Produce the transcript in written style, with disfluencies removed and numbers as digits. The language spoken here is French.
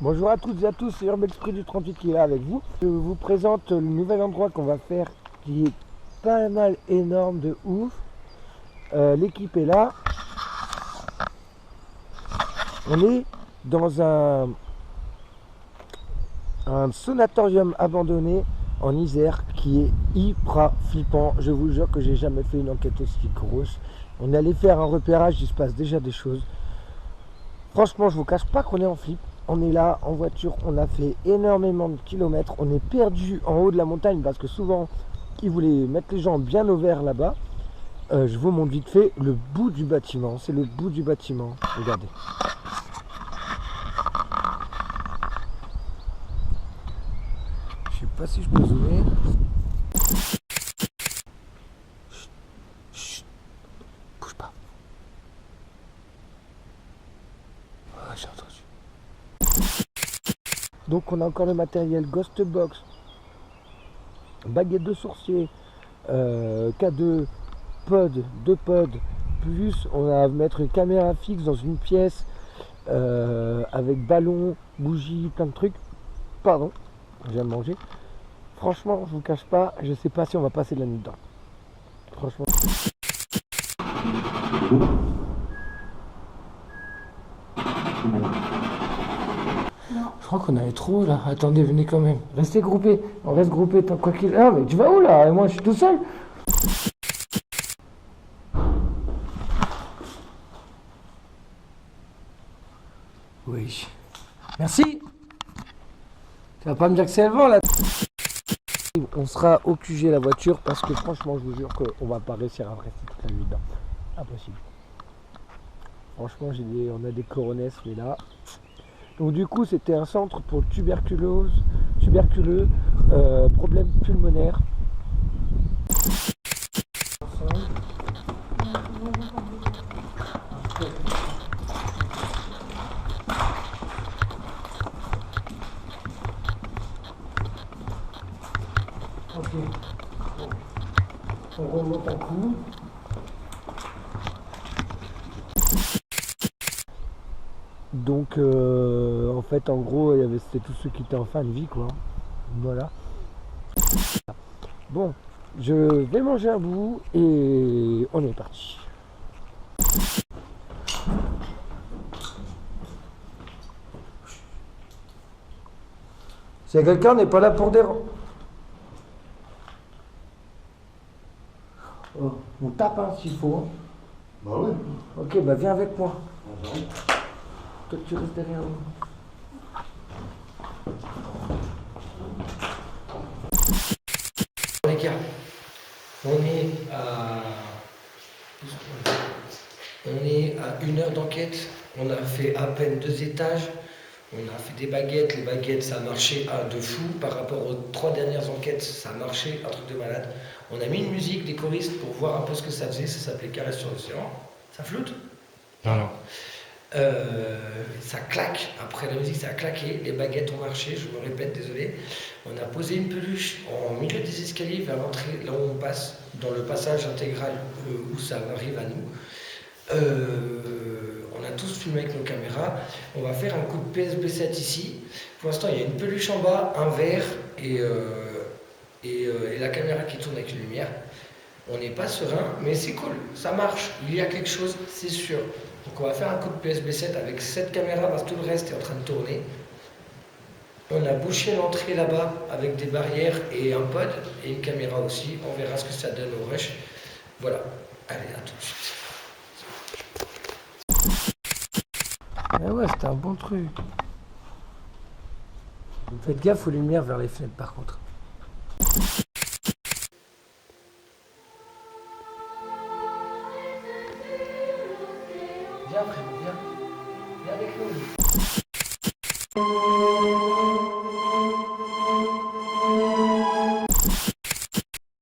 Bonjour à toutes et à tous, c'est Urbexpress du 38 qui est là avec vous. Je vous présente le nouvel endroit qu'on va faire qui est pas mal énorme de ouf. L'équipe est là. On est dans un sanatorium abandonné en Isère qui est hyper flippant. Je vous jure que j'ai jamais fait une enquête aussi grosse. On est allé faire un repérage, il se passe déjà des choses. Franchement, je vous cache pas qu'on est en flip. On est là en voiture, on a fait énormément de kilomètres. On est perdu en haut de la montagne parce que souvent, ils voulaient mettre les gens bien au vert là-bas. Je vous montre vite fait le bout du bâtiment. C'est le bout du bâtiment. Regardez. Je sais pas si je peux zoomer. Chut, chut, bouge pas. Ah, j'ai entendu. Donc on a encore le matériel Ghost Box, baguette de sourcier, K2, pod, 2 pods, plus on va mettre une caméra fixe dans une pièce avec ballon, bougie, plein de trucs. Pardon, je viens de manger. Franchement, je vous cache pas, je sais pas si on va passer de la nuit dedans. Franchement. Je crois qu'on allait trop là. Attendez, venez quand même. Restez groupés. On reste groupés tant quoi qu'il. Ah mais tu vas où là? Et moi je suis tout seul. Oui. Merci. Tu vas pas me dire que c'est le vent là. On sera au QG la voiture parce que franchement je vous jure qu'on va pas réussir à rester toute la nuit dedans. Impossible. Franchement on a des coronesses mais là. Donc du coup c'était un centre pour tuberculeux, problèmes pulmonaires. Ok. On remonte un coup. Donc en fait en gros c'était tous ceux qui étaient en fin de vie quoi. Voilà. Bon, je vais manger un bout et on est parti. Si quelqu'un n'est pas là pour des... Oh, on tape hein, s'il faut. Bah ouais. Ok, bah viens avec moi. Ah, j'arrive. Toi tu restes derrière moi. Les gars, on est à 1 heure d'enquête. On a fait à peine 2 étages. On a fait des baguettes. Les baguettes, ça a marché de fou. Par rapport aux 3 dernières enquêtes, ça a marché, un truc de malade. On a mis une musique des choristes pour voir un peu ce que ça faisait. Ça s'appelait Caresse sur l'océan. Ça floute? Non, non. Ça claque. Après la musique, ça a claqué. Les baguettes ont marché. Je me répète, désolé. On a posé une peluche en milieu des escaliers vers l'entrée, là où on passe, dans le passage intégral où ça arrive à nous. On a tous filmé avec nos caméras. On va faire un coup de PSB 7 ici. Pour l'instant, il y a une peluche en bas, un verre et la caméra qui tourne avec une lumière. On n'est pas serein, mais c'est cool, ça marche. Il y a quelque chose, c'est sûr. Donc on va faire un coup de PSB 7 avec 7 caméras parce que tout le reste est en train de tourner. On a bouché l'entrée là-bas avec des barrières et un pod et une caméra aussi. On verra ce que ça donne au rush. Voilà. Allez, à tout de suite. Ah ouais, c'était un bon truc. Faites gaffe aux lumières vers les fenêtres par contre. Viens frère, viens. Viens avec nous.